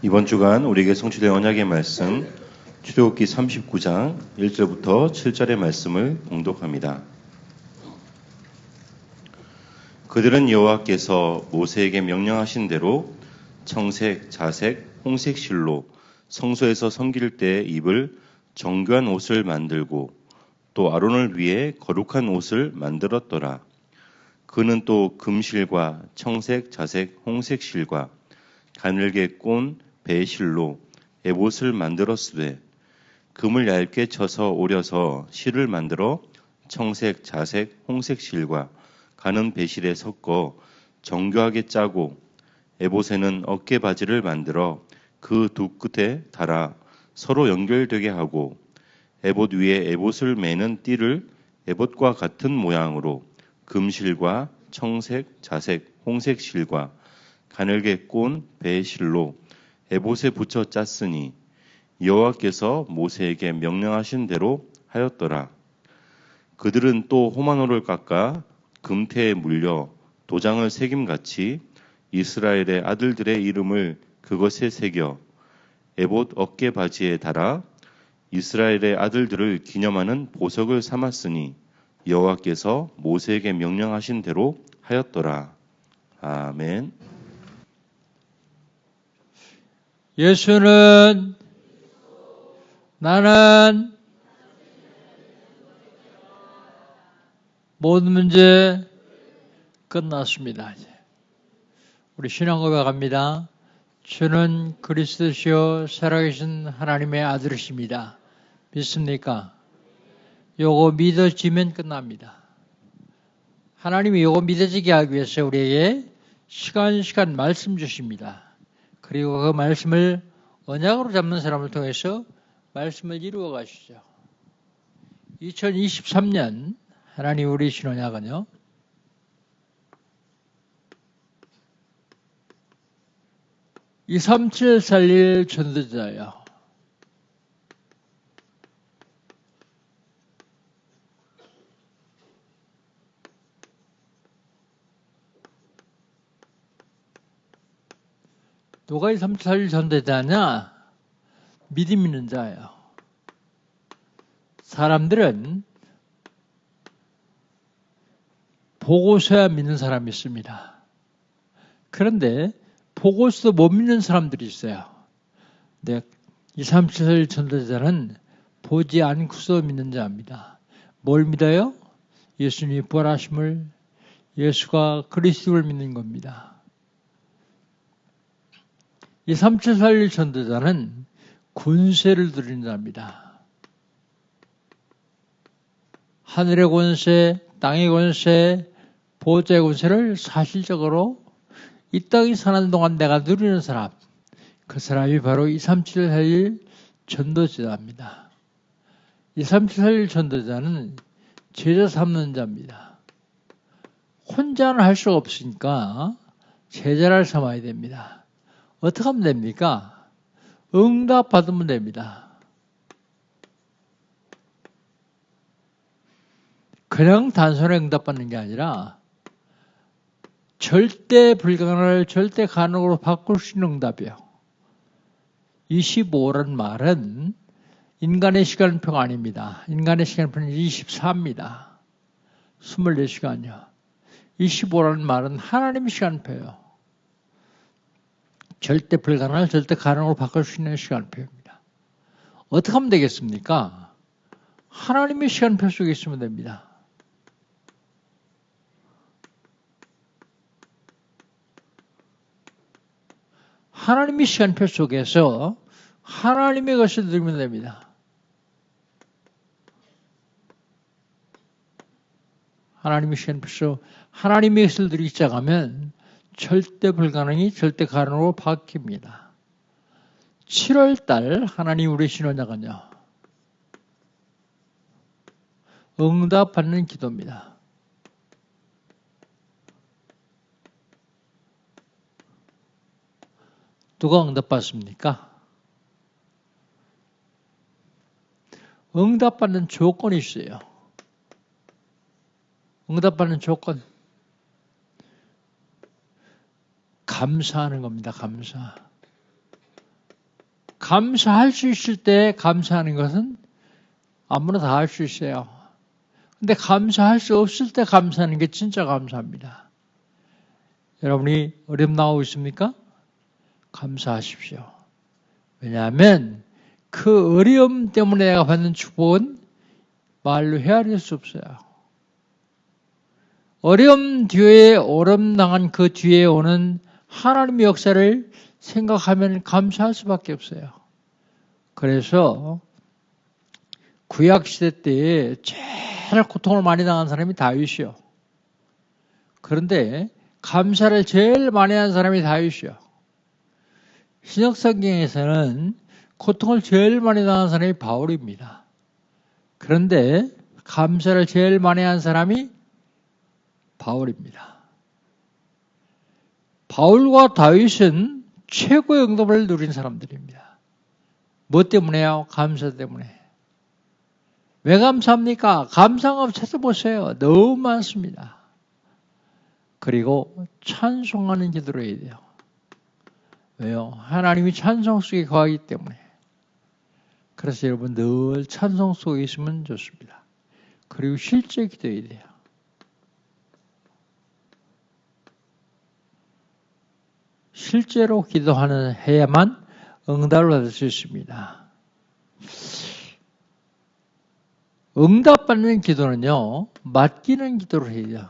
이번 주간 우리에게 성취된 언약의 말씀 출애굽기 39장 1절부터 7절의 말씀을 봉독합니다. 그들은 여호와께서 모세에게 명령하신 대로 청색, 자색, 홍색 실로 성소에서 섬길 때 입을 정교한 옷을 만들고 또 아론을 위해 거룩한 옷을 만들었더라. 그는 또 금실과 청색, 자색, 홍색 실과 가늘게 꼰 배실로 에봇을 만들었으되 금을 얇게 쳐서 오려서 실을 만들어 청색, 자색, 홍색 실과 가는 배실에 섞어 정교하게 짜고 에봇에는 어깨 바지를 만들어 그 두 끝에 달아 서로 연결되게 하고 에봇 위에 에봇을 매는 띠를 에봇과 같은 모양으로 금실과 청색, 자색, 홍색 실과 가늘게 꼰 배실로 에봇에 붙여 짰으니 여호와께서 모세에게 명령하신 대로 하였더라. 그들은 또 호마노를 깎아 금태에 물려 도장을 새김같이 이스라엘의 아들들의 이름을 그것에 새겨 에봇 어깨 바지에 달아 이스라엘의 아들들을 기념하는 보석을 삼았으니 여호와께서 모세에게 명령하신 대로 하였더라. 아멘. 예수는 나는 모든 문제 끝났습니다. 이제. 우리 신앙 고백합니다. 주는 그리스도시요 살아계신 하나님의 아들이십니다. 믿습니까? 요거 믿어지면 끝납니다. 하나님이 요거 믿어지게 하기 위해서 우리에게 시간 말씀 주십니다. 그리고 그 말씀을 언약으로 잡는 사람을 통해서 말씀을 이루어 가시죠. 2023년 하나님 우리 신언약은요. (237) 살릴 전도자요. 누가 237 살릴 전도자냐? 믿음 있는 자예요. 사람들은 보고서야 믿는 사람이 있습니다. 그런데 보고서도 못 믿는 사람들이 있어요. 근데 237 전도자는 보지 않고서 믿는 자입니다. 뭘 믿어요? 예수님이 부활하심을, 예수가 그리스도를 믿는 겁니다. 237 전도자는 권세를 누리는 자입니다. 하늘의 권세, 땅의 권세, 보좌의 권세를 사실적으로 이 땅이 사는 동안 내가 누리는 사람, 그 사람이 바로 237 전도자입니다. 237 전도자는 제자 삼는 자입니다. 혼자는 할 수가 없으니까 제자를 삼아야 됩니다. 어떻게 하면 됩니까? 응답 받으면 됩니다. 그냥 단순히 응답받는 게 아니라 절대 불가능을 절대 가능으로 바꿀 수 있는 응답이에요. 25란 말은 인간의 시간표가 아닙니다. 인간의 시간표는 24입니다. 24시간이요. 25라는 말은 하나님의 시간표예요. 절대 불가능을 절대 가능으로 바꿀 수 있는 시간표입니다. 어떻게 하면 되겠습니까? 하나님의 시간표 속에 있으면 됩니다. 하나님의 시간표 속에서 하나님의 것을 누리면 됩니다. 하나님의 시간표 속 하나님의 것을 누리기 시작하면 절대 불가능이 절대 가능으로 바뀝니다. 7월달 하나님 우리 신혼자가요. 응답받는 기도입니다. 누가 응답받습니까? 응답받는 조건이 있어요. 응답받는 조건. 감사하는 겁니다. 감사. 감사할 수 있을 때 감사하는 것은 아무나 다 할 수 있어요. 근데 감사할 수 없을 때 감사하는 게 진짜 감사합니다. 여러분이 어려움 나오고 있습니까? 감사하십시오. 왜냐하면 그 어려움 때문에 내가 받는 축복은 말로 헤아릴 수 없어요. 어려움 뒤에 오름 당한 그 뒤에 오는 하나님의 역사를 생각하면 감사할 수밖에 없어요. 그래서 구약시대 때에 제일 고통을 많이 당한 사람이 다윗이요. 그런데 감사를 제일 많이 한 사람이 다윗이요. 신약성경에서는 고통을 제일 많이 당한 사람이 바울입니다. 그런데 감사를 제일 많이 한 사람이 바울입니다. 바울과 다윗은 최고의 응답을 누린 사람들입니다. 뭐 때문에요? 감사 때문에. 왜 감사합니까? 감사한 거 찾아보세요. 너무 많습니다. 그리고 찬송하는 기도를 해야 돼요. 왜요? 하나님이 찬송 속에 거하기 때문에. 그래서 여러분 늘 찬송 속에 있으면 좋습니다. 그리고 실제 기도해야 돼요. 실제로 해야만 응답을 받을 수 있습니다. 응답받는 기도는요, 맡기는 기도를 해야 돼요.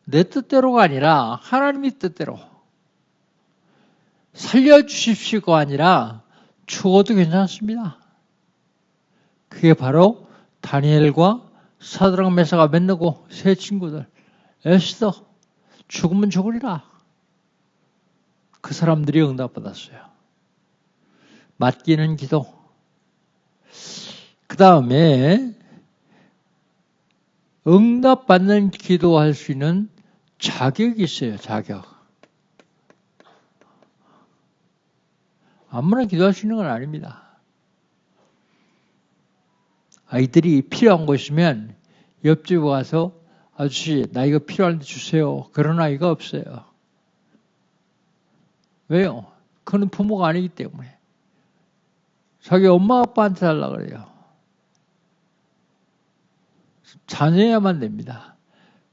내 뜻대로가 아니라 하나님의 뜻대로. 살려주십시오가 아니라 죽어도 괜찮습니다. 그게 바로 다니엘과 사드락 메삭 아벳느고 세 친구들. 에스더 죽으면 죽으리라. 그 사람들이 응답받았어요. 맡기는 기도. 그 다음에 응답받는 기도할 수 있는 자격이 있어요. 자격. 아무나 기도할 수 있는 건 아닙니다. 아이들이 필요한 거 있으면 옆집에 와서 아저씨 나 이거 필요한데 주세요. 그런 아이가 없어요. 왜요? 그는 부모가 아니기 때문에. 자기 엄마 아빠한테 달라고 그래요. 자녀야만 됩니다.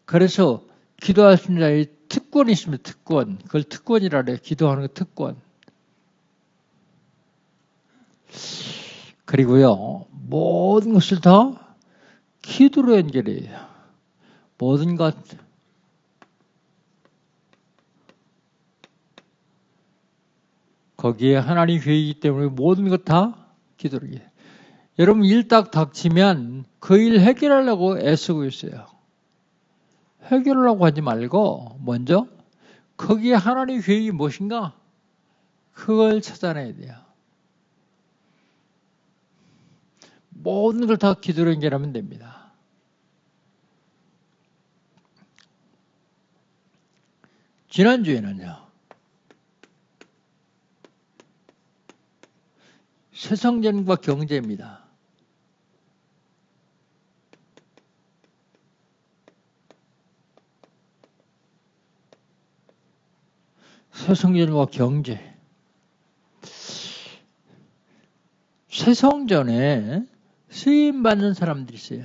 그래서 기도할 수 있는 자의 특권이 있습니다. 특권. 그걸 특권이라 그래요. 기도하는 거 특권. 그리고요. 모든 것을 다 기도로 연결해요. 모든 것. 거기에 하나님 계획이기 때문에 모든 것 다 기도로 해요. 여러분 일 딱 닥치면 그 일 해결하려고 애쓰고 있어요. 해결하려고 하지 말고 먼저 거기에 하나님의 계획이 무엇인가? 그걸 찾아내야 돼요. 모든 걸 다 기도로 연결하면 됩니다. 지난주에는요. 새성전과 경제입니다. 새성전과 경제. 새성전에 쓰임받는 사람들이 있어요.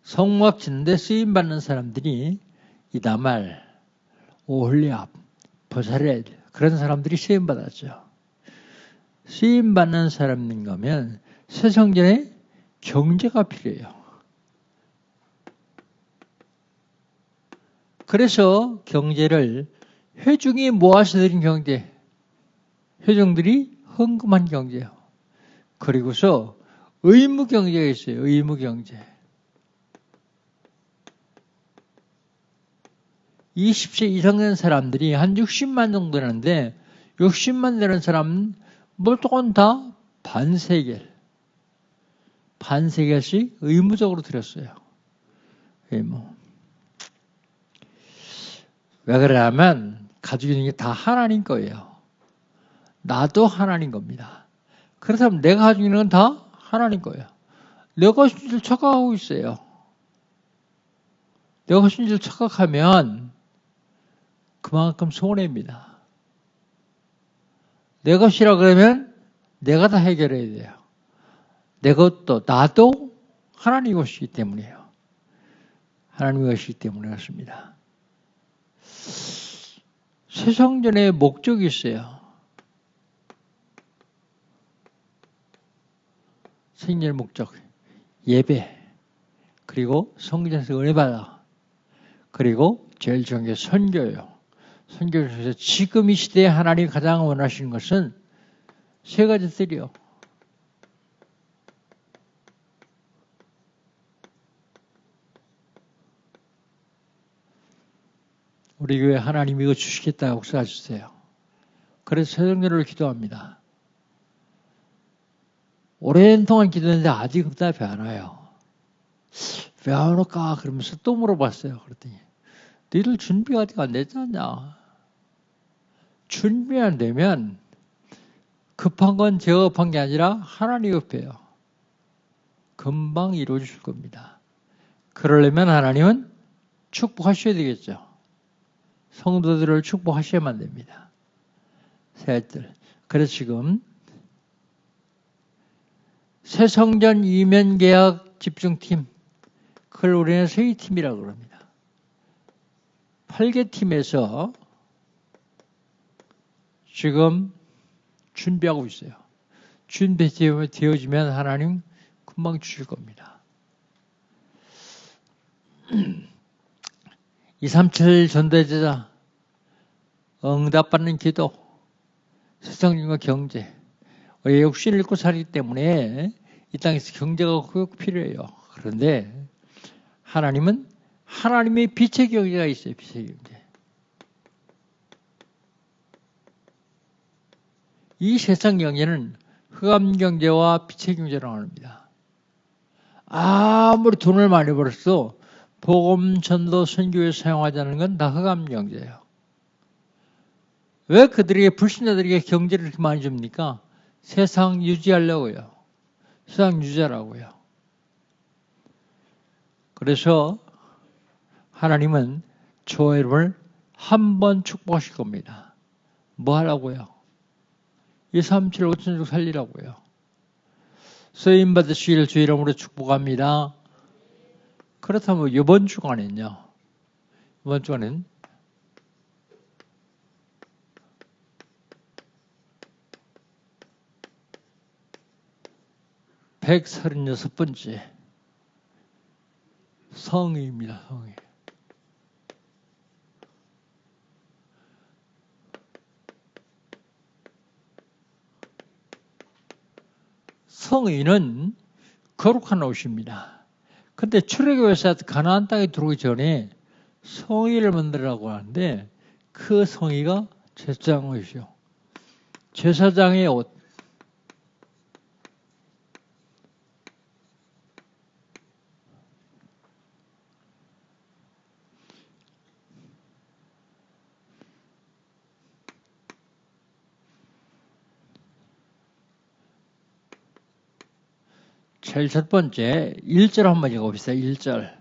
성막 짓는데 쓰임받는 사람들이 이다말, 오홀리압, 버사렛 그런 사람들이 쓰임받았죠. 쓰임받는 사람인 거면 새성전에 경제가 필요해요. 그래서 경제를 회중이 모아서 드린 경제, 회중들이 헌금한 경제요. 그리고서 의무 경제가 있어요. 의무 경제. 20세 이상 된 사람들이 한 60만 정도 되는데 60만 되는 사람은 멀쩡한 다 반세겔씩 의무적으로 드렸어요. 의무. 왜 그러냐면 가지고 있는 게 다 하나님 거예요. 나도 하나님 겁니다. 그렇다면 내가 가지고 있는 건 다 하나님 거예요. 내 것인 줄 착각하고 있어요. 내 것인 줄 착각하면 그만큼 손해입니다. 내 것이라 그러면 내가 다 해결해야 돼요. 내 것도 나도 하나님 것이기 때문이에요. 하나님 것이기 때문에 그렇습니다. 새성전에 목적이 있어요. 생전의 목적, 예배, 그리고 성전에서 은혜받아, 그리고 제일 중요한 게 선교예요. 선교를 통해서 지금 이 시대에 하나님이 가장 원하시는 것은 세 가지들이요. 우리 교회 하나님 이거 주시겠다고 역사 주세요. 그래서 새성전을 기도합니다. 오랜 동안 기도했는데 아직 응답이 안 와요. 왜 안 올까? 그러면서 또 물어봤어요. 그랬더니 너희들 준비가 아직 안 됐지 않냐? 준비 안 되면 급한 건 제가 급한 게 아니라 하나님이 급해요. 금방 이루어질 겁니다. 그러려면 하나님은 축복하셔야 되겠죠. 성도들을 축복하셔야만 됩니다. 새들. 그래서 지금 새성전 이면계약 집중팀, 그걸 우리는 세이팀이라고 그럽니다. 8개 팀에서 지금 준비하고 있어요. 준비되어지면 하나님 금방 주실 겁니다. 237 전도제자, 응답받는 기도, 세상과 경제. 우리 육신을 입고 살기 때문에 이 땅에서 경제가 꼭 필요해요. 그런데 하나님은 하나님의 빛의 경제가 있어요. 빛의 경제. 이 세상 경제는 흑암 경제와 빛의 경제라고 합니다. 아무리 돈을 많이 벌어도 복음 전도 선교에 사용하자는 건 다 흑암 경제예요. 왜 그들에게 불신자들에게 경제를 이렇게 많이 줍니까? 세상 유지하려고요. 세상 유지하라고요. 그래서 하나님은 저 여러분을 한 번 축복하실 겁니다. 뭐 하라고요? 237 5천족 살리라고요. 쓰임 받으시기를 주 이름으로 축복합니다. 그렇다면 이번 주간은요. 이번 주간은 136번째 성의입니다. 성의. 성의는 거룩한 옷입니다. 근데 출애굽에서 가나안 땅에 들어오기 전에 성의를 만들라고 하는데 그 성의가 제사장 옷이요. 제사장의 옷. 제일 첫 번째 1절 한번 읽어봅시다. 1절.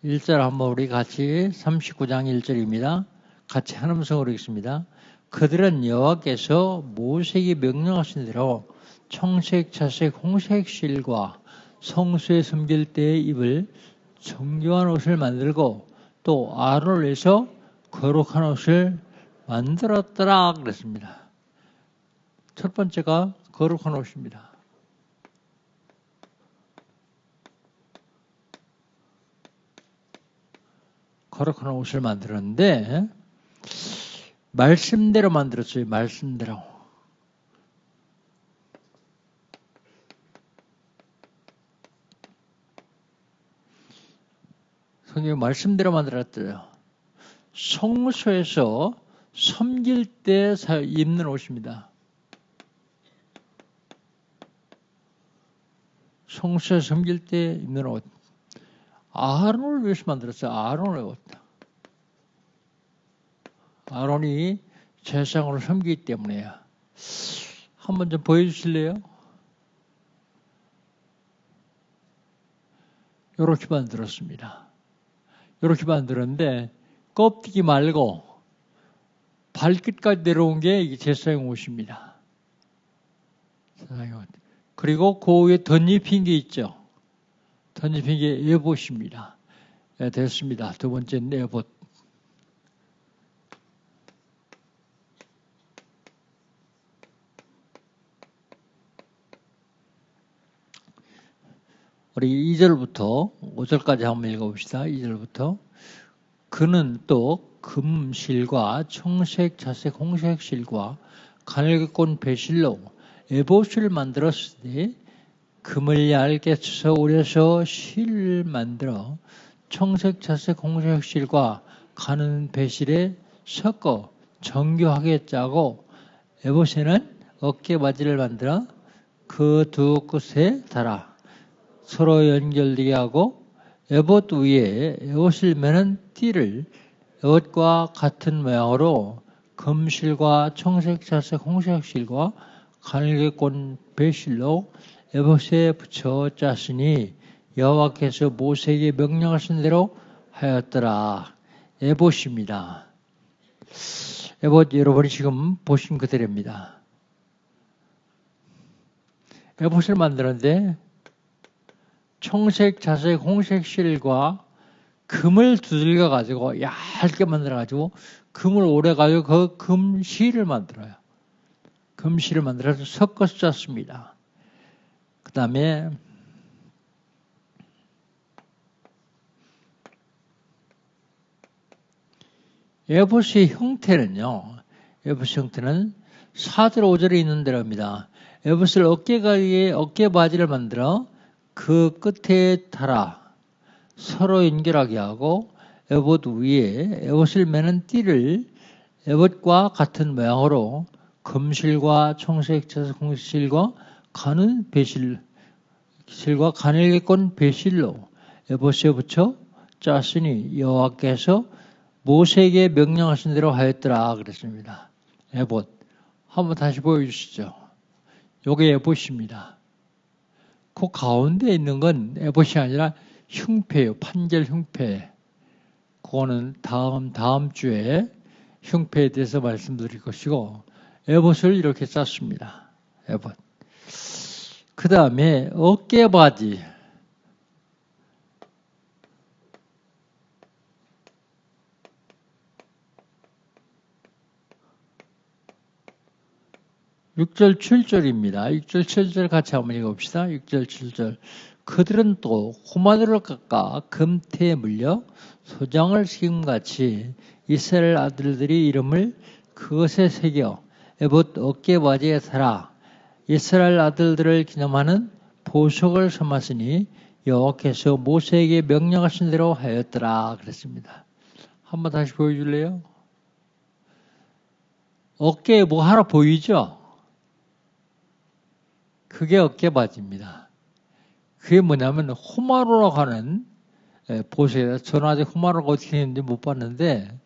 1절 한번 우리 같이 39장 1절입니다. 같이 한 음성으로 읽습니다. 그들은 여호와께서 모세에게 명령하신 대로 청색, 자색, 홍색 실과 성소에 섬길 때에 입을 정교한 옷을 만들고 또 아론을 위해서 거룩한 옷을 만들었더라 그랬습니다. 첫 번째가 거룩한 옷입니다. 거룩한 옷을 만들었는데 말씀대로 만들었어요. 말씀대로. 성경이 말씀대로 만들었대요. 성소에서 섬길 때 입는 옷입니다. 성소에서 섬길 때 입는 옷. 아론을 위해서 만들었어요. 아론의 옷. 아론이 제사장으로 섬기기 때문에요. 한번 좀 보여주실래요? 이렇게 만들었습니다. 이렇게 만들었는데 껍데기 말고 발끝까지 내려온 게 이게 제사용 옷입니다. 그리고 그 위에 덧입힌 게 있죠. 덧입힌 게 에봇입니다. 네, 됐습니다. 두 번째는 에봇. 우리 2절부터 5절까지 한번 읽어봅시다. 2절부터. 그는 또 금실과 청색, 자색, 홍색 실과 가늘게 꼰 배실로 에봇을 만들었으니 금을 얇게 쳐서 우려서 실을 만들어 청색, 자색, 홍색 실과 가는 배실에 섞어 정교하게 짜고 에봇에는 어깨바지를 만들어 그 두 끝에 달아 서로 연결되게 하고 에봇 위에 에봇을 매는 띠를 에봇과 같은 모양으로 금실과 청색, 자색, 홍색 실과 가늘게 꼰 배실로 에봇에 붙여 짰으니 여호와께서 모세에게 명령하신 대로 하였더라. 에봇입니다. 에봇 여러분이 지금 보신 그대로입니다. 에봇을 만드는데 청색, 자색, 홍색 실과 금을 두들겨 가지고 얇게 만들어 가지고 금을 오래 가지고 그 금실을 만들어요. 금실을 만들어서 섞어서 짰습니다. 그 다음에 에봇의 형태는요. 에봇의 형태는 4절 5절에 있는 대로입니다. 에봇을 어깨 바지를 만들어 그 끝에 달아 서로 연결하게 하고 에봇 위에 에봇을 매는 띠를 에봇과 같은 모양으로 금실과 청색, 자색, 홍색 실과 가는 배실과 가늘게 꼰 배실로 에봇에 붙여 짰으니 여호와께서 모세에게 명령하신 대로 하였더라 그랬습니다. 에봇 한번 다시 보여주시죠. 요게 에봇입니다. 그 가운데 있는 건 에봇이 아니라 흉패예요. 판결 흉패. 그거는 다음 주에 흉패에 대해서 말씀드릴 것이고 에봇을 이렇게 짰습니다. 에봇. 그 다음에 어깨바지. (6절) (7절입니다) 6절 7절 같이 한번 읽어봅시다. 6절 7절. 그들은 또 호마노를 깎아 금태에 물려 소장을 새김같이 이스라엘 아들들이 이름을 그것에 새겨 에봇 어깨바지에 달아 이스라엘 아들들을 기념하는 보석을 삼았으니 여호와께서 모세에게 명령하신 대로 하였더라 그랬습니다. 한번 다시 보여줄래요? 어깨에 뭐 하나 보이죠? 그게 어깨바지입니다. 그게 뭐냐면 호마로라고 하는 보석에다 저는 아직 호마로가 어떻게 했는지 못 봤는데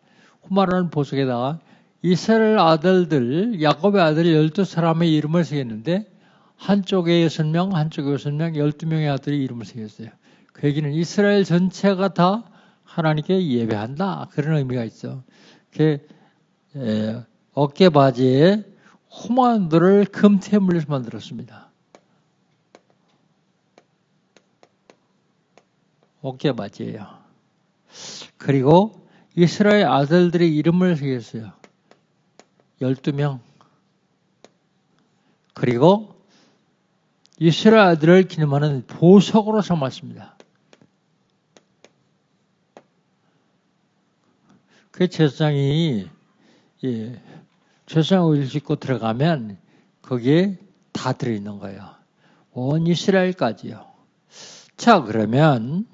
호마로라는 보석에다가 이스라엘 아들들 야곱의 아들 12사람의 이름을 새겼는데 한쪽에 6명 한쪽에 6명 12명의 아들이 이름을 새겼어요. 그 얘기는 이스라엘 전체가 다 하나님께 예배한다 그런 의미가 있어. 어깨바지에 호마노를 금태에 물려서 만들었습니다. 어깨바지예요. 그리고 이스라엘 아들들의 이름을 새겼어요. 12명. 그리고 이스라엘 아들을 기념하는 보석으로 삼았습니다. 그 제사장이 제사장을 짓고 들어가면 거기에 다 들어있는 거예요. 온 이스라엘까지요. 자, 그러면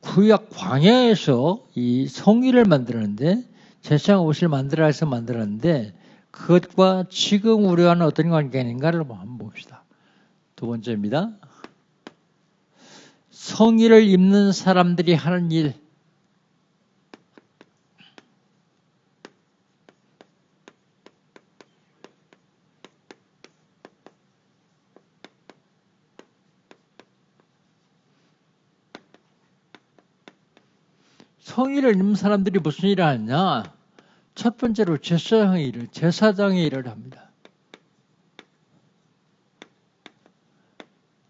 구약 광야에서 이 성의를 만들었는데 제사장 옷을 만들어야 해서 만들었는데 그것과 지금 우리와는 어떤 관계인가를 한번 봅시다. 두 번째입니다. 성의를 입는 사람들이 하는 일. 성일을 입는 사람들이 무슨 일을 하느냐? 첫 번째로 제사장의 일을 합니다.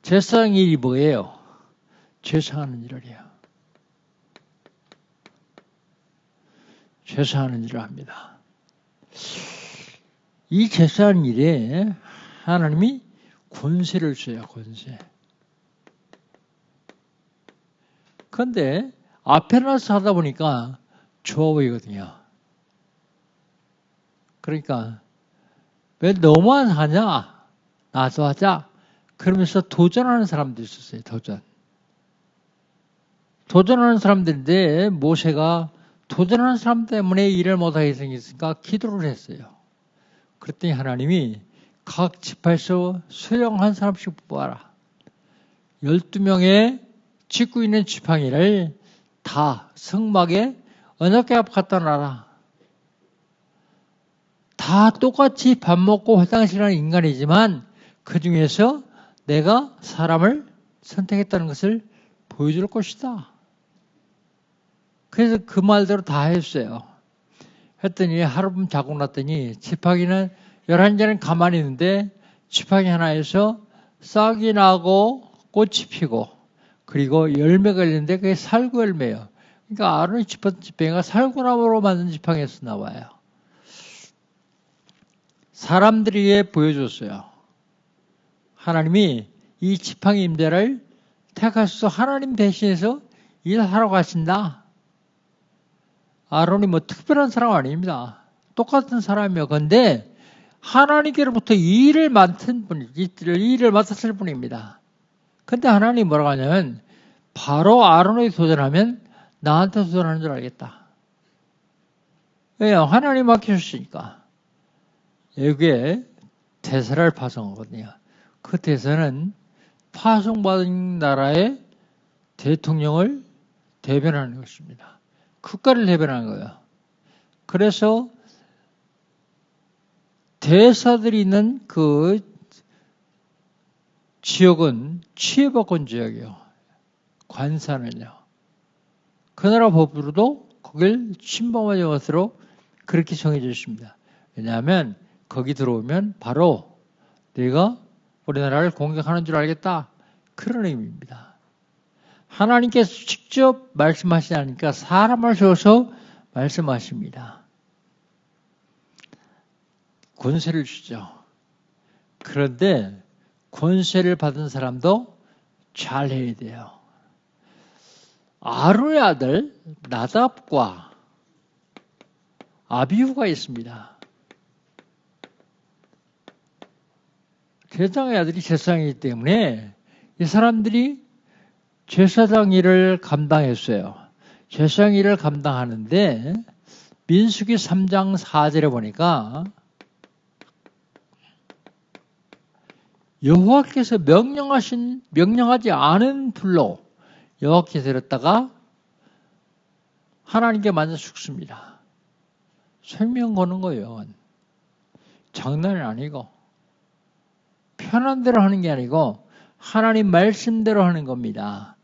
제사장의 일이 뭐예요? 제사하는 일을 해요. 제사하는 일을 합니다. 이 제사하는 일에 하나님이 권세를 줘요, 권세. 그런데 앞에 나서 하다 보니까 좋아 보이거든요. 그러니까 왜 너만 하냐? 나도 하자. 그러면서 도전하는 사람도 있었어요. 도전하는 사람들인데 모세가 도전하는 사람 때문에 일을 못하게 생겼으니까 기도를 했어요. 그랬더니 하나님이 각 지파에서 소령 한 사람씩 뽑아라. 12명의 짓고 있는 지팡이를 다 성막에 언약궤 앞 갖다 놔라. 다 똑같이 밥 먹고 화장실 하는 인간이지만 그 중에서 내가 사람을 선택했다는 것을 보여줄 것이다. 그래서 그 말대로 다 했어요. 했더니 하룻밤 자고 났더니 지팡이는 11개는 가만히 있는데 지팡이 하나에서 싹이 나고 꽃이 피고 그리고 열매가 있는데 그게 살구 열매예요. 그러니까 아론이 짚었던 지팡이가 살구나무로 만든 지팡이에서 나와요. 사람들에게 보여줬어요. 하나님이 이 지팡이 임자를 택하셔서 하나님 대신해서 일하러 가신다. 아론이 뭐 특별한 사람 아닙니다. 똑같은 사람이요. 그런데 하나님께로부터 일을 맡은 일을 맡았을 뿐입니다. 근데 하나님이 뭐라고 하냐면 바로 아론이 도전하면 나한테 도전하는 줄 알겠다. 왜요? 하나님 맡기셨으니까. 여기에 대사를 파송하거든요. 그 대사는 파송받은 나라의 대통령을 대변하는 것입니다. 국가를 대변하는 거예요. 그래서 대사들이 있는 그 지역은 치해받은 지역이에요. 관사는요. 그 나라 법으로도 거길 침범하는 것으로 그렇게 정해져 있습니다. 왜냐하면 거기 들어오면 바로 내가 우리나라를 공격하는 줄 알겠다. 그런 의미입니다. 하나님께서 직접 말씀하시니까 사람을 줘서 말씀하십니다. 권세를 주죠. 그런데 권세를 받은 사람도 잘해야 돼요. 아론의 아들 나답과 아비후가 있습니다. 제사장의 아들이 제사장이기 때문에 이 사람들이 제사장 일을 감당했어요. 제사장 일을 감당하는데 민수기 3장 4절에 보니까 여호와께서 명령하지 않은 불로 여호와께서 이랬다가 하나님께 맞아 죽습니다. 생명 거는 거예요. 장난이 아니고 편한 대로 하는 게 아니고 하나님 말씀대로 하는 겁니다.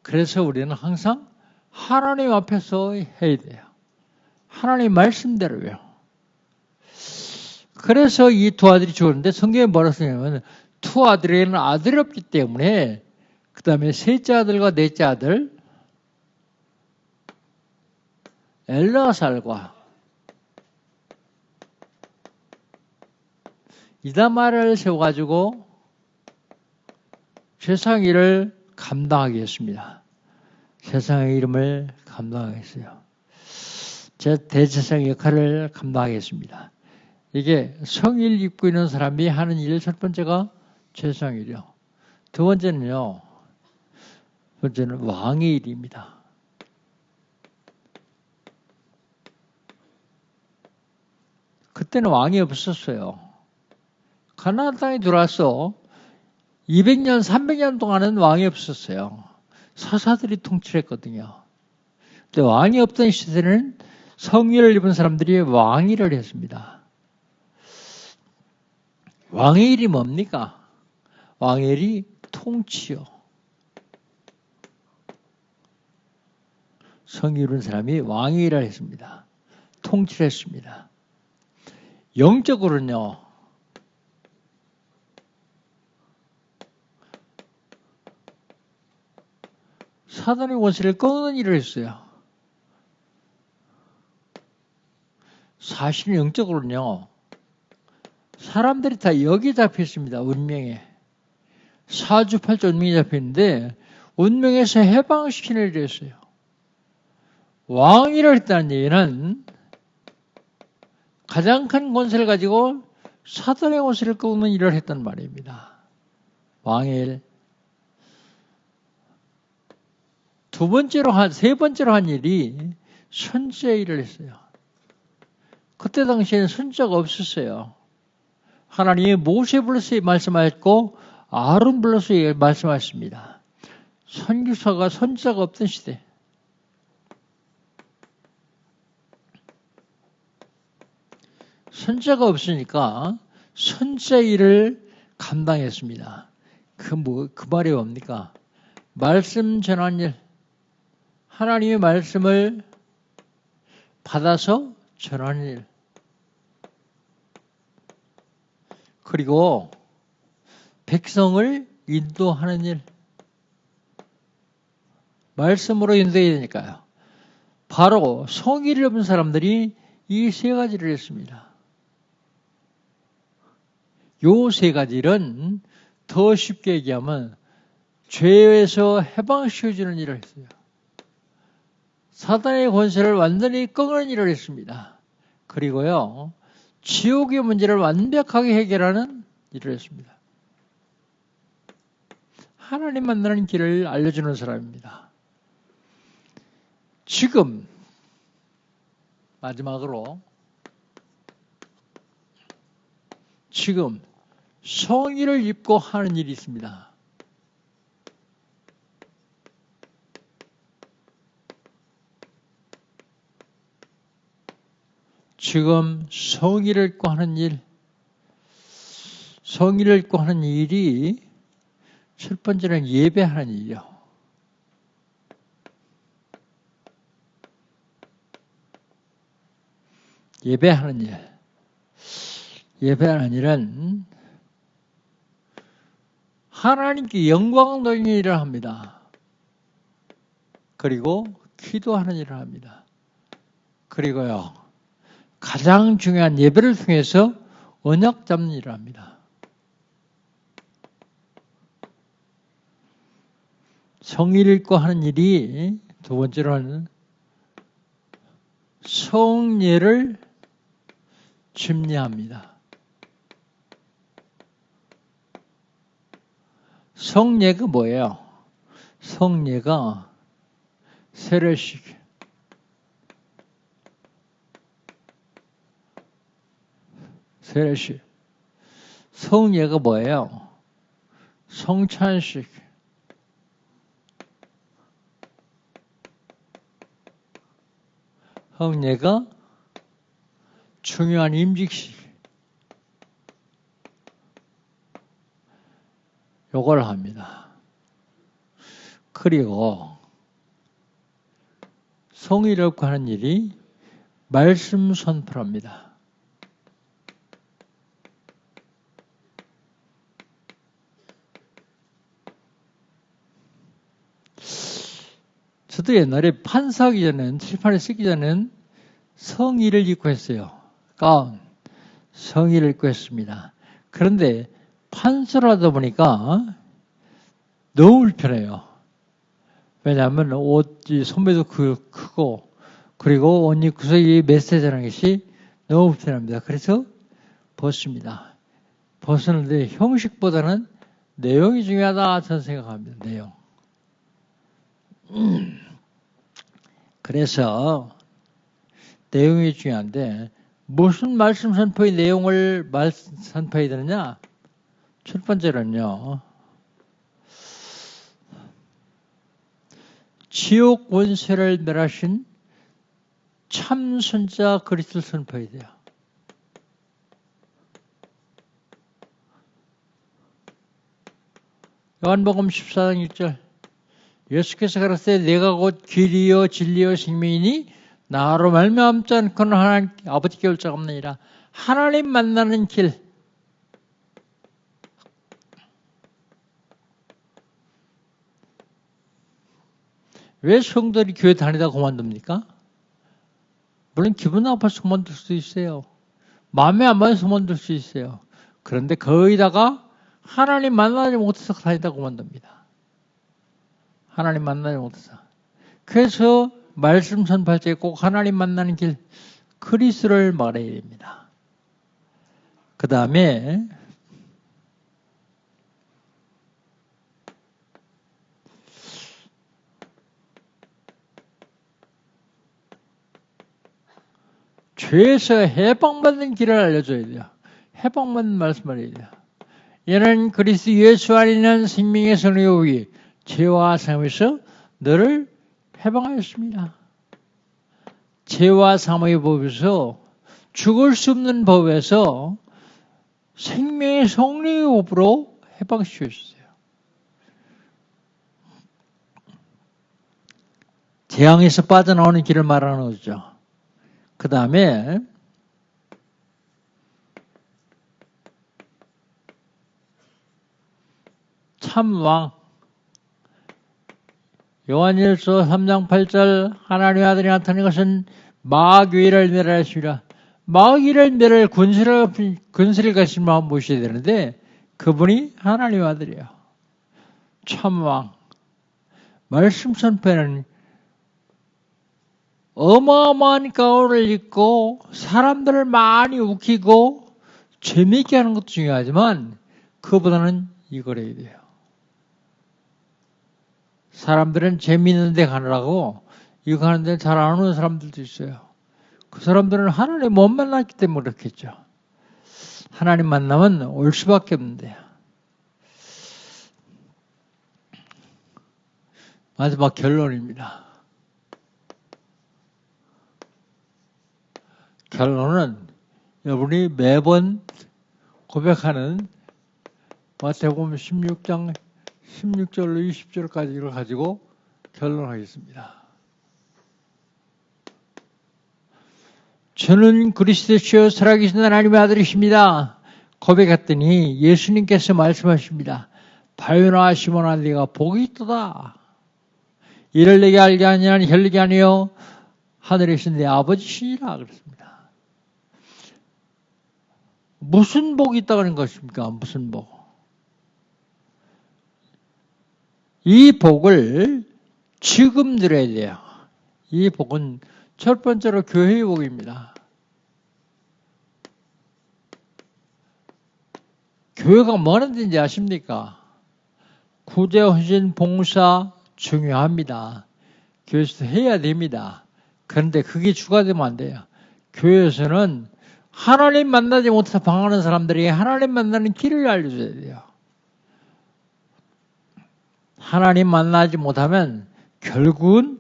그래서 우리는 항상 하나님 앞에서 해야 돼요. 하나님 말씀대로요. 그래서 이 두 아들이 죽었는데 성경에 뭐라 쓰냐면 두 아들에게는 아들이 없기 때문에 그 다음에 셋째 아들과 넷째 아들 엘르아살과 이다말을 세워가지고 세상 일을 감당하게 했습니다. 세상의 이름을 감당하겠어요. 제 대제사장 역할을 감당하겠습니다. 이게 성일 입고 있는 사람이 하는 일 첫 번째가 제사장 일이요. 두 번째는요. 번째는 왕의 일입니다. 그때는 왕이 없었어요. 가나안 땅에 들어와서 200년, 300년 동안은 왕이 없었어요. 사사들이 통치했거든요. 근데 왕이 없던 시대는 성일을 입은 사람들이 왕일을 했습니다. 왕의 일이 뭡니까? 왕의 일이 통치요. 성이 이룬 사람이 왕이라 했습니다. 통치를 했습니다. 영적으로는요. 사단의 권세를 끊는 일을 했어요. 사실은 영적으로는요. 사람들이 다 여기에 잡혀있습니다. 운명에. 사주팔자 운명에 잡혀있는데 운명에서 해방시키는 일을 했어요. 왕이라 했다는 얘기는 가장 큰 권세를 가지고 사단의 권세를 끊는 일을 했단 말입니다. 왕의 일. 세 번째로 한 일이 선지자의 일을 했어요. 그때 당시에는 선지자가 없었어요. 하나님이 모세 불러서 말씀하셨고 아론 불러서 말씀하셨습니다. 선지자가 없던 시대. 선지자가 없으니까 선지자의 일을 감당했습니다. 그 말이 뭡니까? 말씀 전하는 일. 하나님의 말씀을 받아서 전하는 일. 그리고 백성을 인도하는 일. 말씀으로 인도해야 되니까요. 바로 성의를 입은 사람들이 이 세 가지를 했습니다. 요 세 가지는 더 쉽게 얘기하면 죄에서 해방시켜주는 일을 했어요. 사단의 권세를 완전히 끊는 일을 했습니다. 그리고요, 지옥의 문제를 완벽하게 해결하는 일을 했습니다. 하나님 만나는 길을 알려주는 사람입니다. 지금 마지막으로 지금 성의를 입고 하는 일이 있습니다. 지금 성의를 입고 하는 일, 성의를 입고 하는 일이 첫 번째는 예배하는 일이요. 예배하는 일. 예배하는 일은 하나님께 영광 돌리는 일을 합니다. 그리고 기도하는 일을 합니다. 그리고요, 가장 중요한 예배를 통해서 언약 잡는 일을 합니다. 성의를 입고 하는 일이 두 번째로는 성례를 침례합니다. 성례가 뭐예요? 성례가 세례식. 세례식. 성례가 뭐예요? 성찬식. 성례가 중요한 임직식. 요걸 합니다. 그리고 성의를 입고 하는 일이 말씀 선포합니다. 저도 옛날에 판사하기 전에는, 칠판에 쓰기 전에는 성의를 입고 했어요. 가운, 성의를 입고 했습니다. 그런데 판사를 하다 보니까 너무 불편해요. 왜냐하면 옷이 소매도 크고, 그리고 옷 입고서 이 메시지라는 것이 너무 불편합니다. 그래서 벗습니다. 벗었는데 형식보다는 내용이 중요하다 저는 생각합니다. 내용. 그래서 내용이 중요한데 무슨 말씀 선포의 내용을 선포해야 되느냐? 첫 번째는요. 지옥 원세를 멸하신 참 선자 그리스도를 선포해야 돼요. 요한복음 14장 1절 예수께서 가라사대 내가 곧 길이요 진리요 생명이니 나로 말미암지 않고는 하나님 아버지께 올 자가 없느니라. 하나님 만나는 길. 왜 성도들이 교회 다니다 그만둡니까? 물론 기분 나빠서 그만둘 수도 있어요. 마음에 안 맞아서 그만둘 수 있어요. 그런데 거의다가 하나님 만나지 못해서 다니다 그만둡니다. 하나님 만나지 못해서. 그래서 말씀 선포할 때 꼭 하나님 만나는 길, 그리스도를 말해야 됩니다. 그 다음에 죄에서 해방받는 길을 알려줘야 돼요. 해방받는 말씀을 해야 돼요. 이는 그리스도 예수 안에 있는 생명의 선의 죄와 사함에서 너를 해방하였습니다. 죄와 사함의 법에서 죽을 수 없는 법에서 생명의 성령의 법으로 해방시켰어요. 재앙에서 빠져나오는 길을 말하는 거죠. 그 다음에 참왕 요한일서 3장 8절 하나님의 아들이 나타난 것은 마귀를 멸하였습니다. 마귀를 멸할 근세를 가진 마음 모셔야 되는데 그분이 하나님의 아들이에요. 참왕. 말씀 선포에는 어마어마한 가오를 입고 사람들을 많이 웃기고 재미있게 하는 것도 중요하지만 그보다는 이걸 해야 돼요. 사람들은 재미있는 데 가느라고 이거 하는데 잘 안 오는 사람들도 있어요. 그 사람들은 하나님 못 만났기 때문에 그렇겠죠. 하나님 만나면 올 수밖에 없는데요. 마지막 결론입니다. 결론은 여러분이 매번 고백하는 마태복음 16장 16절로 20절까지를 가지고 결론하겠습니다. 저는 그리스도시요 살아계신 하나님의 아들이십니다. 고백했더니 예수님께서 말씀하십니다. 바요나 시몬아 네가 복이 있도다. 이를 내게 알게 하니는 혈육이 아니요 하늘에 계신 내 아버지시니라 그랬습니다. 무슨 복이 있다는 것입니까? 무슨 복? 이 복을 지금 들어야 돼요. 이 복은 첫 번째로 교회의 복입니다. 교회가 뭐 하는지 아십니까? 구제, 헌신, 봉사 중요합니다. 교회에서 해야 됩니다. 그런데 그게 주가 되면 안 돼요. 교회에서는 하나님 만나지 못해서 방황하는 사람들에게 하나님 만나는 길을 알려줘야 돼요. 하나님 만나지 못하면 결국은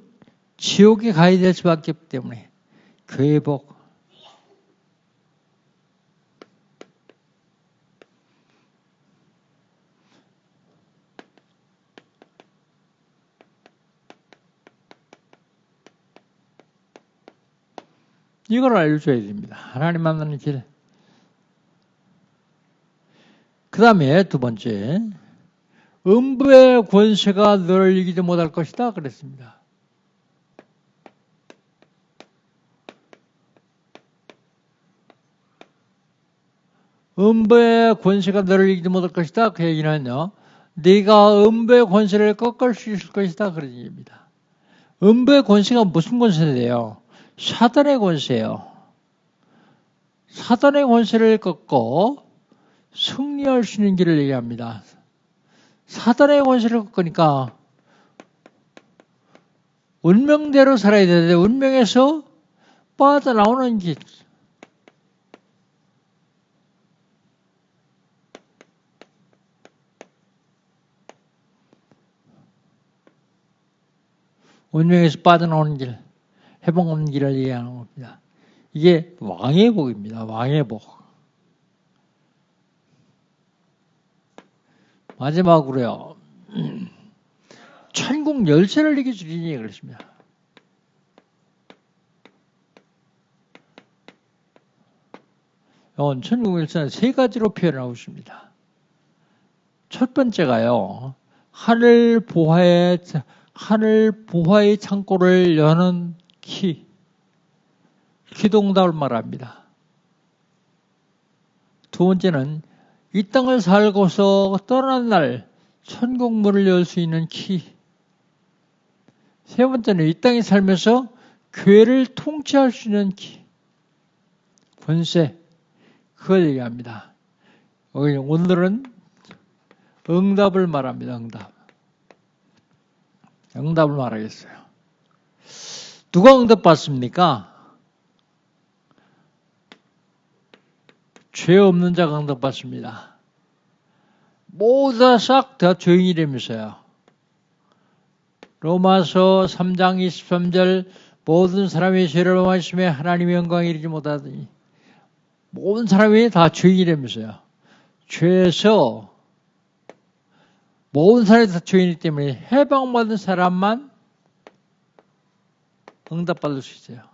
지옥에 가야 될 수밖에 없기 때문에 교회의 복. 이걸 알려줘야 됩니다. 하나님 만나는 길. 그 다음에 두 번째, 음부의 권세가 너를 이기지 못할 것이다 그랬습니다. 음부의 권세가 너를 이기지 못할 것이다. 그 얘기는요, 네가 음부의 권세를 꺾을 수 있을 것이다 그런 얘기입니다. 음부의 권세가 무슨 권세인데요? 사단의 권세예요. 사단의 권세를 꺾고 승리할 수 있는 길을 얘기합니다. 사단의 권세를 꺾으니까 운명대로 살아야 되는데 운명에서 빠져나오는 길. 운명에서 빠져나오는 길, 회복 없는 길을 얘기하는 겁니다. 이게 왕의 복입니다. 왕의 복. 마지막으로요. 천국 천국 열쇠를 내게 주리니 그랬습니다. 천국 열쇠는 세 가지로 표현하고 있습니다. 첫 번째가요, 하늘 보화의 창고를 여는 키, 기도응답을 말합니다. 두 번째는 이 땅을 살고서 떠나는 날 천국 문을 열 수 있는 키. 세 번째는 이 땅에 살면서 교회를 통치할 수 있는 키, 권세. 그걸 얘기합니다. 오늘은 응답을 말합니다. 응답을 말하겠어요. 누가 응답받습니까? 죄 없는 자가 응답받습니다. 모두 다 싹 다 죄인이라면서요. 로마서 3장 23절 모든 사람이 죄를 범하였으며 하나님의 영광에 이르지 못하더니 모든 사람이 다 죄인이라면서요. 죄에서 모든 사람이 다 죄인이기 때문에 해방받은 사람만 응답받을 수 있어요.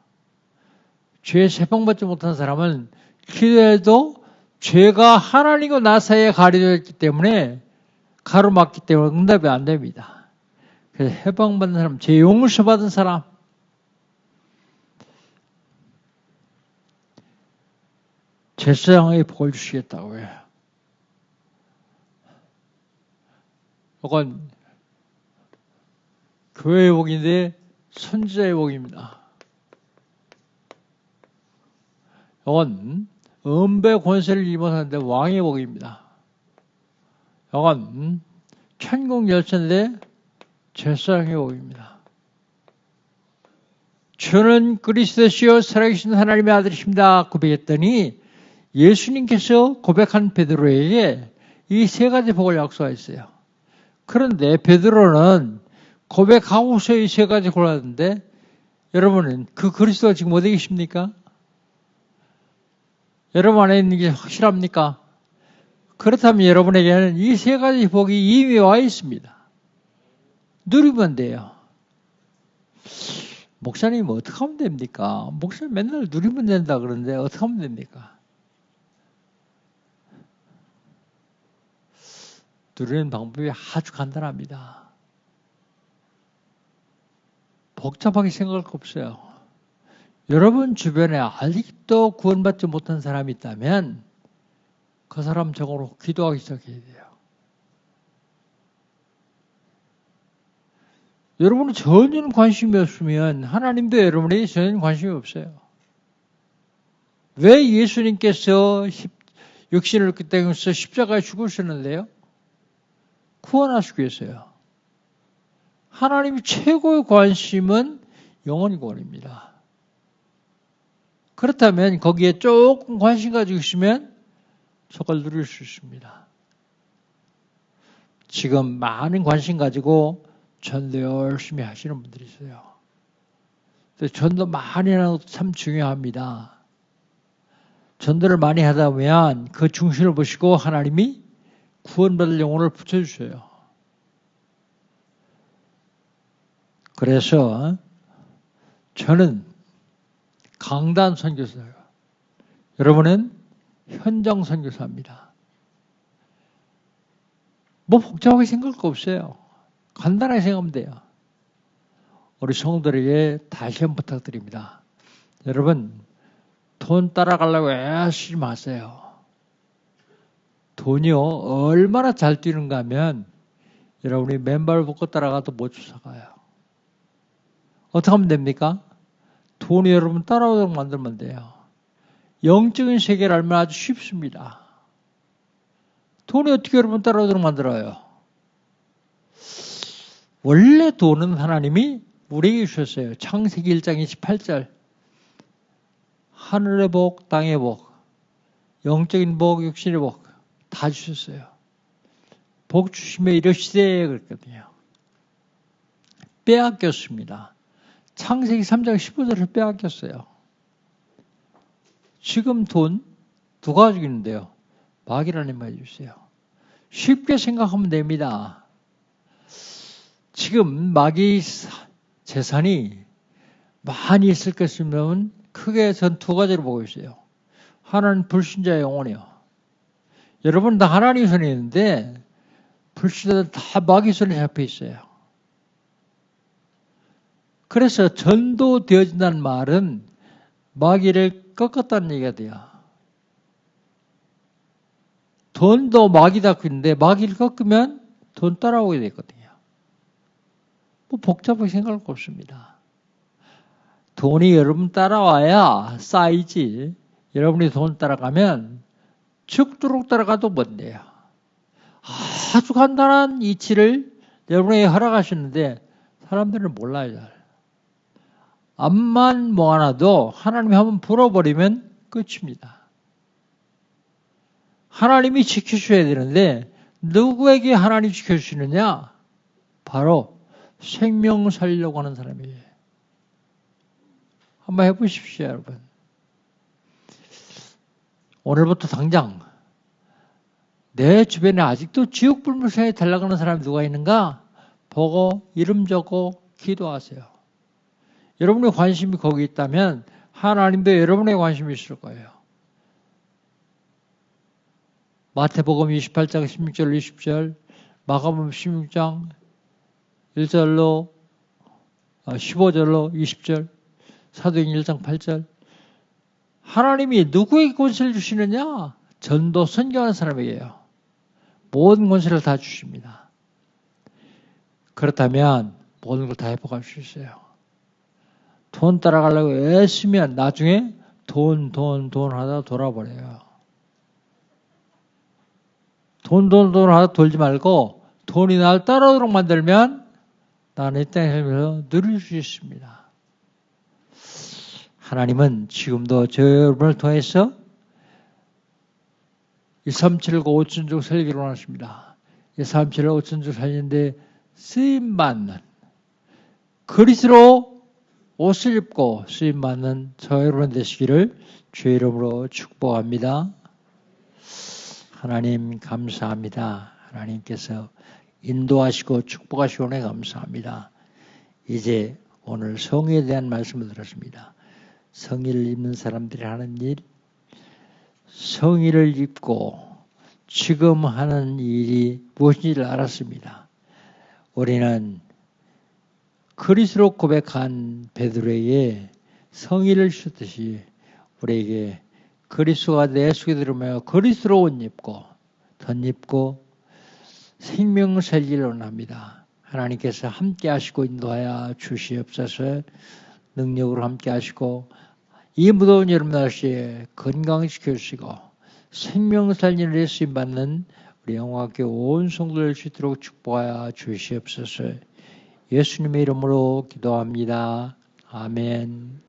죄에서 해방받지 못한 사람은 기도해도 죄가 하나님과 나 사이에 가려졌기 때문에 가로막기 때문에 응답이 안 됩니다. 그래서 해방받은 사람, 죄 용서 받은 사람, 제사장의 복을 주시겠다고 해요. 이건 교회의 복인데 선지자의 복입니다. 이건 은배 권세를 입었는데 왕의 복입니다. 이건 천국 열쇠인데 제사장의 복입니다. 저는 그리스도시요 살아계신 하나님의 아들이십니다 고백했더니 예수님께서 고백한 베드로에게 이 세 가지 복을 약속했어요. 그런데 베드로는 고백하고서 이 세 가지 골랐는데 여러분은 그 그리스도가 지금 어디 계십니까? 여러분 안에 있는 게 확실합니까? 그렇다면 여러분에게는 이 세 가지 복이 이미 와 있습니다. 누리면 돼요. 목사님 어떻게 하면 됩니까? 목사님 맨날 누리면 된다 그러는데 어떻게 하면 됩니까? 누리는 방법이 아주 간단합니다. 복잡하게 생각할 거 없어요. 여러분 주변에 아직도 구원받지 못한 사람이 있다면 그 사람 저거로 기도하기 시작해야 돼요. 여러분은 전혀 관심이 없으면 하나님도 여러분에게 전혀 관심이 없어요. 왜 예수님께서 육신을 그때서 십자가에 죽으셨는데요? 구원하시기 위해서요. 하나님이 최고의 관심은 영혼 구원입니다. 그렇다면 거기에 조금 관심 가지고 있으면 저걸 누릴 수 있습니다. 지금 많은 관심 가지고 전도 열심히 하시는 분들이 있어요. 전도 많이 하는 것도 참 중요합니다. 전도를 많이 하다 보면 그 중심을 보시고 하나님이 구원받을 영혼을 붙여주셔요. 그래서 저는 강단 선교사예요. 여러분은 현장 선교사입니다. 뭐 복잡하게 생각할 거 없어요. 간단하게 생각하면 돼요. 우리 성도들에게 다시 한번 부탁드립니다. 여러분, 돈 따라가려고 애쓰지 마세요. 돈이요, 얼마나 잘 뛰는가 하면 여러분이 맨발 벗고 따라가도 못 쫓아가요. 어떻게 하면 됩니까? 돈이 여러분 따라오도록 만들면 돼요. 영적인 세계를 알면 아주 쉽습니다. 돈이 어떻게 여러분 따라오도록 만들어요? 원래 돈은 하나님이 우리에게 주셨어요. 창세기 1장 28절. 하늘의 복, 땅의 복, 영적인 복, 육신의 복 다 주셨어요. 복 주시며 이러시되 그랬거든요. 빼앗겼습니다. 창세기 3장 15절을 빼앗겼어요. 지금 돈 누가 가지고 있는데요? 마귀라는 말이 주세요. 쉽게 생각하면 됩니다. 지금 마귀 재산이 많이 있을 것이면 크게 전 두 가지로 보고 있어요. 하나는 불신자의 영혼이요. 여러분 다 하나님 손에 있는데 불신자들 다 마귀 손에 잡혀 있어요. 그래서 전도되어진다는 말은 마귀를 꺾었다는 얘기가 돼요. 돈도 마귀다 그랬는데 마귀를 꺾으면 돈 따라오게 되거든요. 뭐 복잡하게 생각할 거 없습니다. 돈이 여러분 따라와야 쌓이지. 여러분이 돈 따라가면 죽도록 따라가도 뭔데요. 아주 간단한 이치를 여러분에게 허락하시는데 사람들은 몰라요. 잘. 암만 모아놔도 하나님이 한번 불어버리면 끝입니다. 하나님이 지켜주셔야 되는데 누구에게 하나님이 지켜주시느냐? 바로 생명 살리려고 하는 사람이에요. 한번 해보십시오, 여러분. 오늘부터 당장 내 주변에 아직도 지옥 불무성에 달라가는 사람이 누가 있는가? 보고 이름 적고 기도하세요. 여러분의 관심이 거기 있다면 하나님도 여러분의 관심이 있을 거예요. 마태복음 28장 16절 20절, 마가복음 16장 1절로 15절로 20절, 사도행 1장 8절. 하나님이 누구에게 권세를 주시느냐? 전도 선교하는 사람에게요. 모든 권세를 다 주십니다. 그렇다면 모든 걸 다 회복할 수 있어요. 돈 따라가려고 애쓰면 나중에 돈 하다 돌아버려요. 돈 하다 돌지 말고 돈이 날 따라오도록 만들면 나는 이 땅에 살면서 누릴 수 있습니다. 하나님은 지금도 저 여러분을 통해서 237과 5천족 살기를 원하십니다. 237과 5천족 살리는데 쓰임받는 그리스로 옷을 입고 쓰임받는 저 여러분 되시기를 주의 이름으로 축복합니다. 하나님 감사합니다. 하나님께서 인도하시고 축복하시고 네 감사합니다. 이제 오늘 성의에 대한 말씀을 들었습니다. 성의를 입는 사람들이 하는 일, 성의를 입고 지금 하는 일이 무엇인지를 알았습니다. 우리는 그리스로 고백한 베드로에게 성의를 주듯이 우리에게 그리스도가 내 속에 들어오며 그리스로 옷 입고 덧입고 생명 살기를 원합니다. 하나님께서 함께 하시고 인도하여 주시옵소서. 능력으로 함께 하시고 이 무더운 여름 날씨에 건강시켜 주시고 생명 살리는 데 쓰임받는 우리 영화학교 온 성도를 수 있도록 축복하여 주시옵소서. 예수님의 이름으로 기도합니다. 아멘.